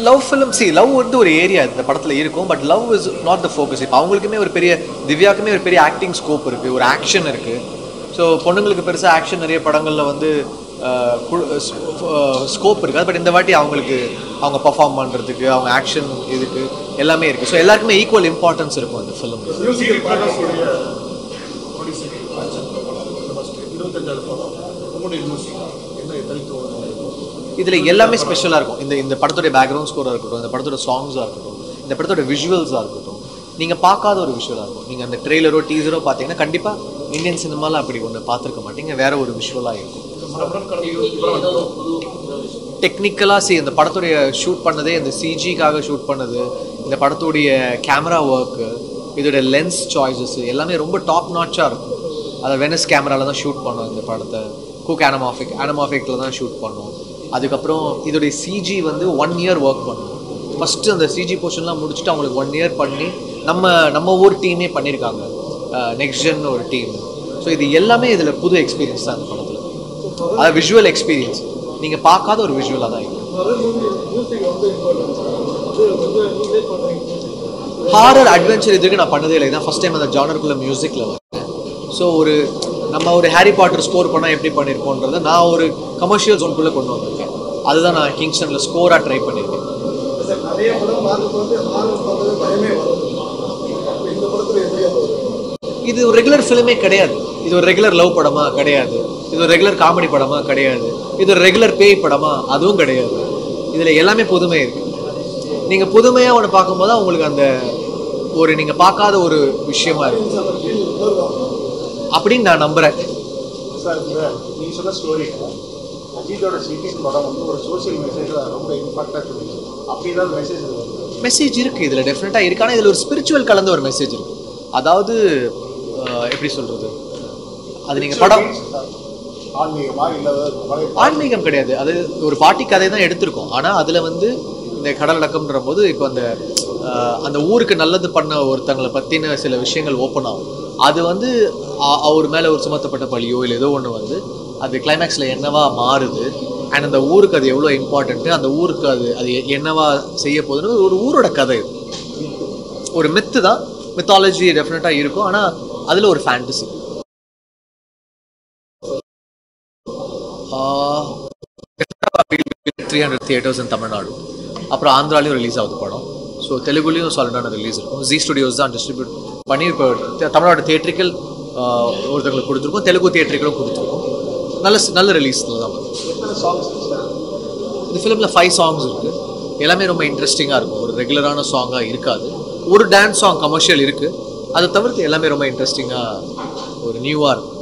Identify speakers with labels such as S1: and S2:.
S1: Love film love வந்து ஒரு area இந்த படத்தில் இருக்கும், but love is not the focus. இப்போ அவங்களுக்குமே ஒரு பெரிய திவ்யாவுக்குமே ஒரு பெரிய ஆக்டிங் ஸ்கோப் இருக்குது, ஒரு ஆக்ஷன் இருக்குது. ஸோ பொண்ணுங்களுக்கு பெருசாக ஆக்ஷன் நிறைய படங்களில் வந்து ஸ்கோப் இருக்காது. பட் இந்த வாட்டி அவங்களுக்கு அவங்க பர்ஃபார்ம் பண்ணுறதுக்கு அவங்க ஆக்ஷன் இதுக்கு எல்லாமே இருக்குது. ஸோ எல்லாருக்குமே ஈக்குவல் இம்பார்ட்டன்ஸ் இருக்கும் அந்த ஃபிலிம். இதில் எல்லாமே ஸ்பெஷலாக இருக்கும். இந்த படத்தோடைய பேக்ரவுண்ட் ஸ்கோராக இருக்கட்டும், இந்த படத்தோட சாங்ஸாக இருக்கட்டும், இந்த படத்தோட விஷுவல்ஸாக இருக்கட்டும், நீங்கள் பார்க்காத ஒரு விஷுவலாக இருக்கும். நீங்கள் அந்த ட்ரெய்லரோ டீசரோ பார்த்தீங்கன்னா கண்டிப்பாக இந்தியன் சினிமாவில் அப்படி ஒன்று பார்த்துருக்க மாட்டீங்க, வேற ஒரு விஷுவலாக இருக்கும். டெக்னிக்கலாக இந்த படத்துடைய ஷூட் பண்ணதே இந்த சிஜிக்காக ஷூட் பண்ணது, இந்த படத்துடைய கேமரா ஒர்க்கு, இதோட லென்ஸ் சாய்ஸஸ் எல்லாமே ரொம்ப டாப் நாட்சாக இருக்கும். அதை வெனஸ் கேமராவில் தான் ஷூட் பண்ணோம். இந்த படத்தை குக் ஆனமாஃபிக்கில் தான் ஷூட் பண்ணோம். அதுக்கப்புறம் இதோடைய சிஜி வந்து 1 year ஒர்க் பண்ணோம். ஃபஸ்ட்டு அந்த சிஜி போர்ஷன்லாம் முடிச்சுட்டு அவங்களுக்கு 1 year பண்ணி நம்ம ஊர் டீமே பண்ணியிருக்காங்க, நெக்ஸ்ட் ஜென் ஒரு டீம். ஸோ இது எல்லாமே இதில் புது எக்ஸ்பீரியன்ஸ் தான் இந்த படத்தில். அது விஷுவல் எக்ஸ்பீரியன்ஸ் நீங்கள் பார்க்காத ஒரு விஷுவலாக தான் இருக்கும். ஹாரர் அட்வென்ச்சர் இதுக்கு நான் பண்ணதே இல்லை, இதான் ஃபஸ்ட் டைம் அந்த ஜானருக்குள்ள மியூசிக்கில் வரேன். ஸோ நம்ம ஒரு ஹாரி பாட்டர் ஸ்கோர் பண்ணால் எப்படி பண்ணியிருக்கோன்றதை நான் ஒரு கமர்ஷியல் ஜோனுக்குள்ளே கொண்டு வந்திருக்கேன். அதுதான் நான் கிங்ஸ்டனில் ஸ்கோராக ட்ரை பண்ணியிருக்கேன். இது ஒரு ரெகுலர் ஃபிலிமே கிடையாது. இது ஒரு ரெகுலர் லவ் படமா கிடையாது. இது ஒரு ரெகுலர் காமெடி படமா கிடையாது. இது ஒரு ரெகுலர் பேய் படமா அதுவும் கிடையாது. இதில் எல்லாமே புதுமை இருக்கு. நீங்கள் புதுமையாக ஒன்று பார்க்கும்போது தான் உங்களுக்கு அந்த ஒரு நீங்கள் பார்க்காத ஒரு விஷயமா இருக்கு அப்படின்னு நான் நம்புகிறேன்.
S2: சார், நீ சொன்ன ஸ்டோரி அஜித்தோட சிட்டிஸ் படம் வந்து ஒரு சோசியல் மெசேஜ் ரொம்ப இம்பாக்டாக இருக்குது. அப்படி ஏதாவது மெசேஜ்
S1: இருக்குது இதில், டெஃபினட்டாக இருக்குது. ஆனால் இதில் ஒரு ஸ்பிரிச்சுவல் கலந்த ஒரு மெசேஜ் இருக்குது. அதாவது எப்படி சொல்கிறது, அது நீங்கள் படம் ஆன்மீகம் கிடையாது, அது ஒரு பாட்டி கதை தான் எடுத்திருக்கோம். ஆனால் அதில் வந்து இந்த கடலடக்கம்ன்ற போது இப்போ அந்த ஊருக்கு நல்லது பண்ண ஒருத்தங்களை பற்றின சில விஷயங்கள் ஓப்பன் ஆகும். அது வந்து அவர் மேலே ஒரு சுமத்தப்பட்ட பழியோ இல்லை ஏதோ ஒன்று வந்து அது கிளைமேக்ஸில் என்னவா மாறுது, அண்ட் அந்த ஊருக்கு அது எவ்வளோ இம்பார்ட்டண்ட்டு, அந்த ஊருக்கு அது என்னவா செய்ய போகுதுன்னு ஒரு ஊரோட கதை. ஒரு மித்து தான், மித்தாலஜி டெஃபினட்டாக இருக்கும். ஆனால் அதில் ஒரு ஃபேண்டசி. 300 தியேட்டர்ஸ் இன் தமிழ்நாடு. அப்புறம் ஆந்திராலையும் ரிலீஸ் ஆகுது படம். ஸோ தெலுங்குலேயும் சாலிடான ரிலீஸ் இருக்கும். ஜி ஸ்டுடியோஸ் தான் டிஸ்ட்ரிபியூட் பண்ணி இப்போ தமிழ்நாடு தியேட்டரிக்கல் ஒருத்தங்களுக்கு கொடுத்துருக்கோம், தெலுங்கு தியேட்டரிக்கலும் கொடுத்துருக்கோம். நல்ல ரிலீஸில் தான் வரும். இந்த ஃபிலிமில் 5 songs இருக்குது. எல்லாமே ரொம்ப இன்ட்ரெஸ்டிங்காக இருக்கும். ஒரு ரெகுலரான சாங்காக இருக்காது. ஒரு டான்ஸ் சாங் கமர்ஷியல் இருக்குது. அதை தவிர்த்து எல்லாமே ரொம்ப இன்ட்ரெஸ்டிங்காக ஒரு நியூவாக இருக்கும்.